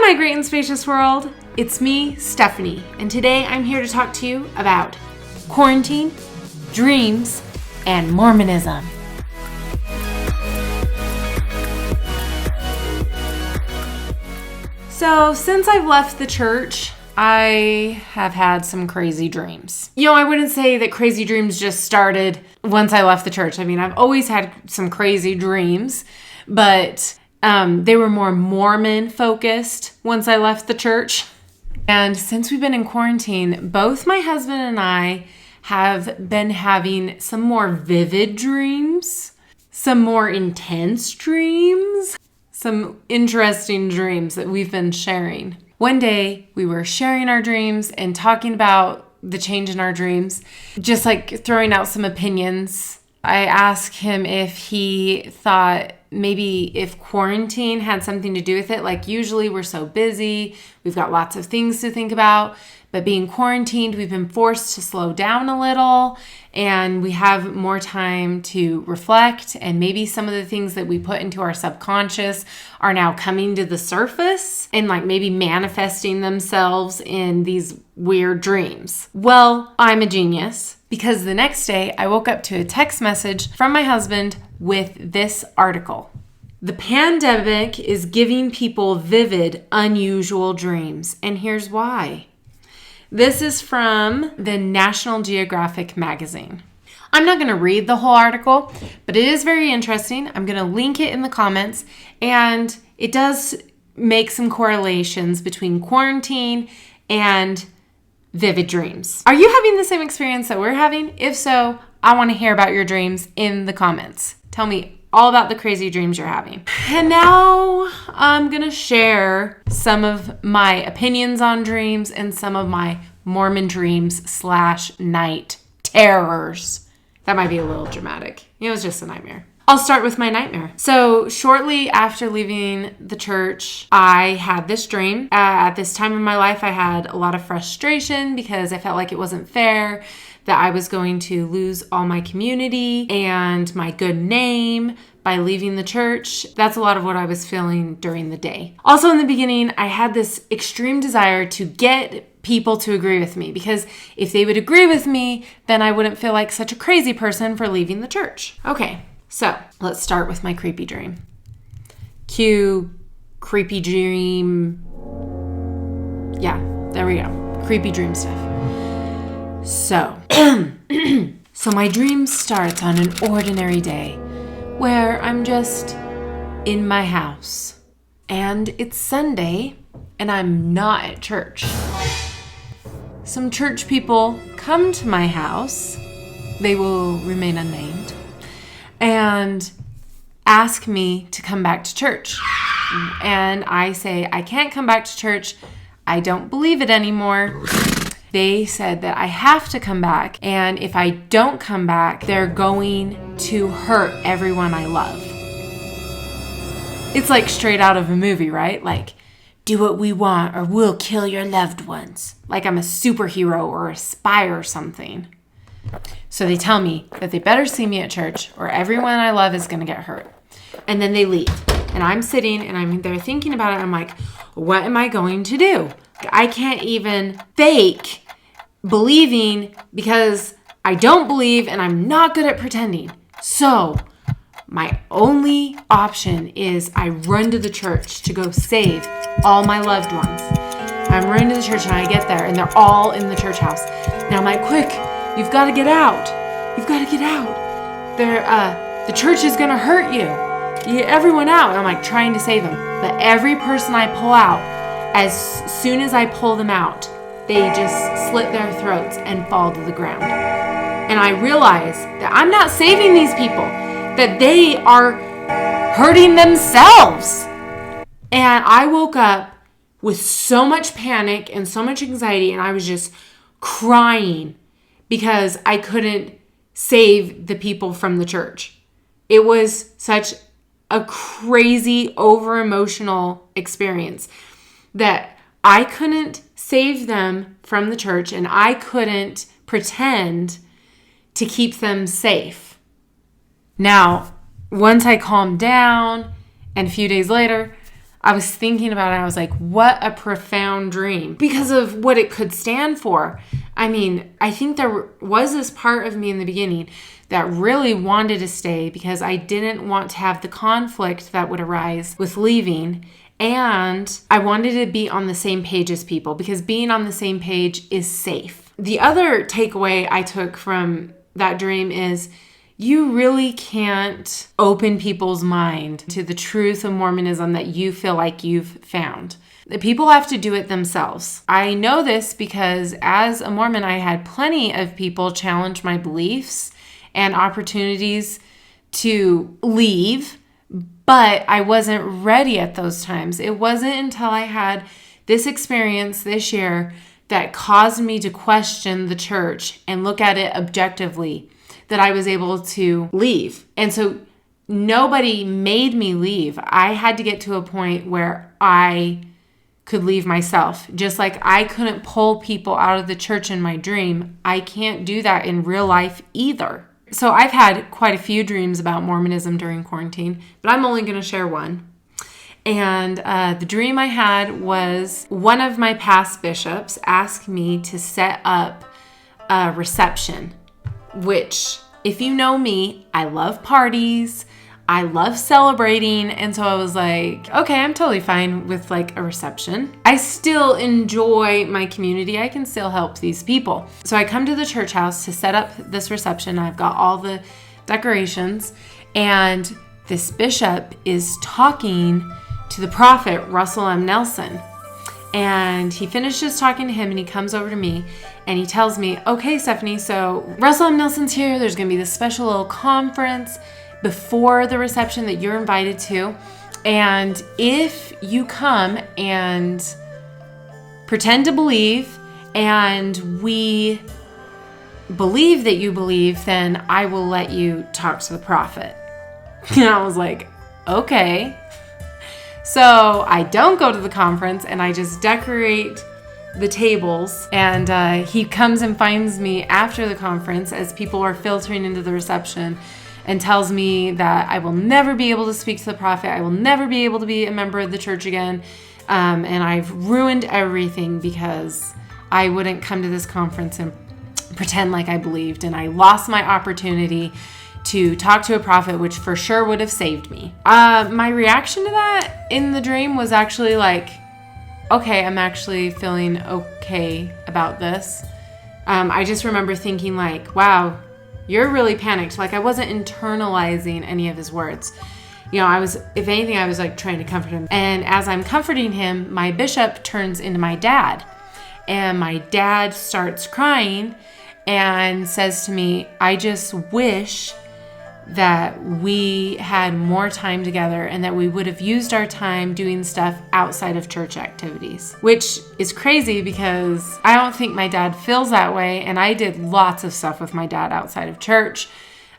my great and spacious world. It's me, Stephanie, and today I'm here to talk to you about quarantine, dreams, and Mormonism. So, since I've left the church, I have had some crazy dreams. I wouldn't say that crazy dreams just started once I left the church. I mean, I've always had some crazy dreams, but they were more Mormon focused once I left the church. And since we've been in quarantine, both my husband and I have been having some more vivid dreams, some more intense dreams, some interesting dreams that we've been sharing. One day we were sharing our dreams and talking about the change in our dreams, just like throwing out some opinions. I asked him if he thought maybe if quarantine had something to do with it. Like usually we're so busy, we've got lots of things to think about, but being quarantined, we've been forced to slow down a little and we have more time to reflect, and maybe some of the things that we put into our subconscious are now coming to the surface and like maybe manifesting themselves in these weird dreams. Well, I'm a genius because the next day I woke up to a text message from my husband with this article. The pandemic is giving people vivid, unusual dreams, and here's why. This is from the National Geographic magazine. I'm not going to read the whole article, but it is very interesting. I'm going to link it in the comments, and it does make some correlations between quarantine and vivid dreams. Are you having the same experience that we're having? If so, I want to hear about your dreams in the comments. Tell me all about the crazy dreams you're having. And now I'm going to share some of my opinions on dreams and some of my Mormon dreams / night terrors. That might be a little dramatic. It was just a nightmare. I'll start with my nightmare. So shortly after leaving the church, I had this dream. At this time in my life, I had a lot of frustration because I felt like it wasn't fair, that I was going to lose all my community and my good name by leaving the church. That's a lot of what I was feeling during the day. Also in the beginning, I had this extreme desire to get people to agree with me, because if they would agree with me, then I wouldn't feel like such a crazy person for leaving the church. Okay, so let's start with my creepy dream. Cue creepy dream. Yeah, there we go. Creepy dream stuff. So my dream starts on an ordinary day where I'm just in my house and it's Sunday and I'm not at church. Some church people come to my house, they will remain unnamed, and ask me to come back to church. And I say, I can't come back to church. I don't believe it anymore. They said that I have to come back, and if I don't come back, they're going to hurt everyone I love. It's like straight out of a movie, right? Like, do what we want or we'll kill your loved ones. Like I'm a superhero or a spy or something. So they tell me that they better see me at church or everyone I love is going to get hurt. And then they leave. And I'm sitting and I'm there thinking about it. I'm like, what am I going to do? I can't even fake believing because I don't believe and I'm not good at pretending. So my only option is I run to the church to go save all my loved ones. I'm running to the church and I get there and they're all in the church house. Now I'm like, quick, you've got to get out. You've got to get out. The church is going to hurt you. You get everyone out. And I'm like trying to save them. But every person I pull out, as soon as I pull them out, they just slit their throats and fall to the ground. And I realize that I'm not saving these people, that they are hurting themselves. And I woke up with so much panic and so much anxiety, and I was just crying because I couldn't save the people from the church. It was such a crazy, over-emotional experience that I couldn't save them from the church and I couldn't pretend to keep them safe. Now, once I calmed down and a few days later, I was thinking about it. I was like, what a profound dream because of what it could stand for. I mean, I think there was this part of me in the beginning that really wanted to stay because I didn't want to have the conflict that would arise with leaving. And I wanted to be on the same page as people because being on the same page is safe. The other takeaway I took from that dream is you really can't open people's mind to the truth of Mormonism that you feel like you've found. The people have to do it themselves. I know this because as a Mormon, I had plenty of people challenge my beliefs and opportunities to leave, but I wasn't ready at those times. It wasn't until I had this experience this year that caused me to question the church and look at it objectively that I was able to leave. And so nobody made me leave. I had to get to a point where I could leave myself. Just like I couldn't pull people out of the church in my dream, I can't do that in real life either. So I've had quite a few dreams about Mormonism during quarantine, but I'm only going to share one. And the dream I had was one of my past bishops asked me to set up a reception, which, if you know me, I love parties. I love celebrating. And so I was like, okay, I'm totally fine with like a reception. I still enjoy my community. I can still help these people. So I come to the church house to set up this reception. I've got all the decorations, and this bishop is talking to the prophet, Russell M. Nelson. And he finishes talking to him and he comes over to me and he tells me, okay, Stephanie, so Russell M. Nelson's here. There's going to be this special little conference before the reception that you're invited to. And if you come and pretend to believe and we believe that you believe, then I will let you talk to the prophet. And I was like, okay. So I don't go to the conference and I just decorate the tables. And he comes and finds me after the conference as people are filtering into the reception and tells me that I will never be able to speak to the prophet. I will never be able to be a member of the church again. And I've ruined everything because I wouldn't come to this conference and pretend like I believed. And I lost my opportunity to talk to a prophet, which for sure would have saved me. My reaction to that in the dream was actually like, okay, I'm actually feeling okay about this. I just remember thinking like, wow, you're really panicked. Like I wasn't internalizing any of his words. You know, if anything, I was like trying to comfort him. And as I'm comforting him, my bishop turns into my dad. And my dad starts crying and says to me, I just wish that we had more time together and that we would have used our time doing stuff outside of church activities, which is crazy because I don't think my dad feels that way. And I did lots of stuff with my dad outside of church.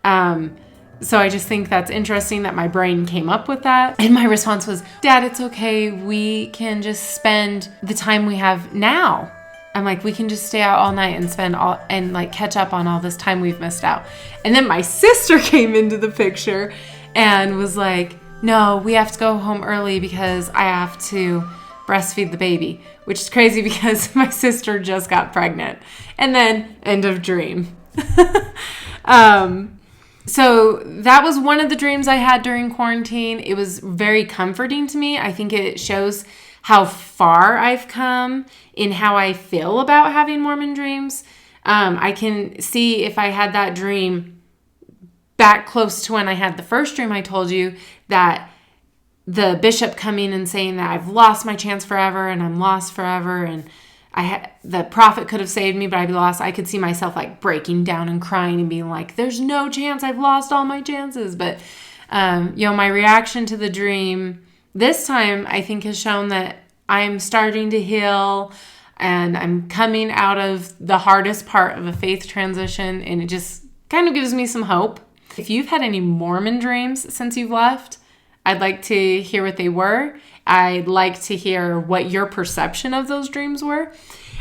So I just think that's interesting that my brain came up with that. And my response was, Dad, it's okay. We can just spend the time we have now. I'm like, we can just stay out all night and like catch up on all this time we've missed out. And then my sister came into the picture and was like, no, we have to go home early because I have to breastfeed the baby, which is crazy because my sister just got pregnant. And then end of dream. So that was one of the dreams I had during quarantine. It was very comforting to me. I think it shows how far I've come in how I feel about having Mormon dreams. I can see if I had that dream back close to when I had the first dream I told you, that the bishop coming and saying that I've lost my chance forever and I'm lost forever and the prophet could have saved me, but I'd be lost. I could see myself like breaking down and crying and being like, there's no chance, I've lost all my chances. But, my reaction to the dream this time, I think, has shown that I'm starting to heal and I'm coming out of the hardest part of a faith transition, and it just kind of gives me some hope. If you've had any Mormon dreams since you've left, I'd like to hear what they were. I'd like to hear what your perception of those dreams were.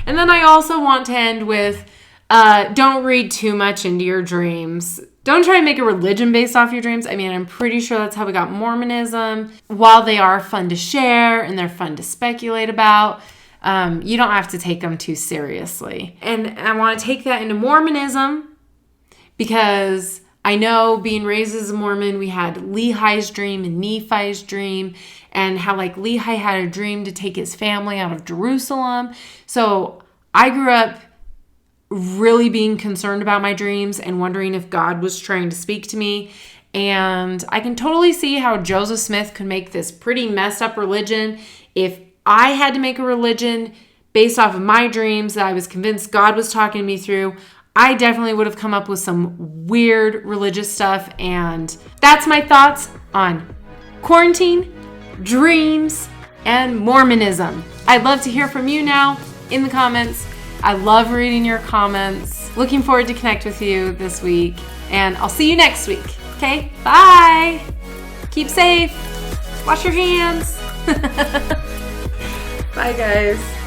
And then I also want to end with, don't read too much into your dreams. Don't try and make a religion based off your dreams. I mean, I'm pretty sure that's how we got Mormonism. While they are fun to share and they're fun to speculate about, you don't have to take them too seriously. And I want to take that into Mormonism because I know being raised as a Mormon, we had Lehi's dream and Nephi's dream, and how like Lehi had a dream to take his family out of Jerusalem. So I grew up really being concerned about my dreams and wondering if God was trying to speak to me. And I can totally see how Joseph Smith could make this pretty messed up religion. If I had to make a religion based off of my dreams that I was convinced God was talking me through, I definitely would have come up with some weird religious stuff. And that's my thoughts on quarantine, dreams, and Mormonism. I'd love to hear from you now in the comments. I love reading your comments. Looking forward to connect with you this week. And I'll see you next week. Okay? Bye. Keep safe. Wash your hands. Bye, guys.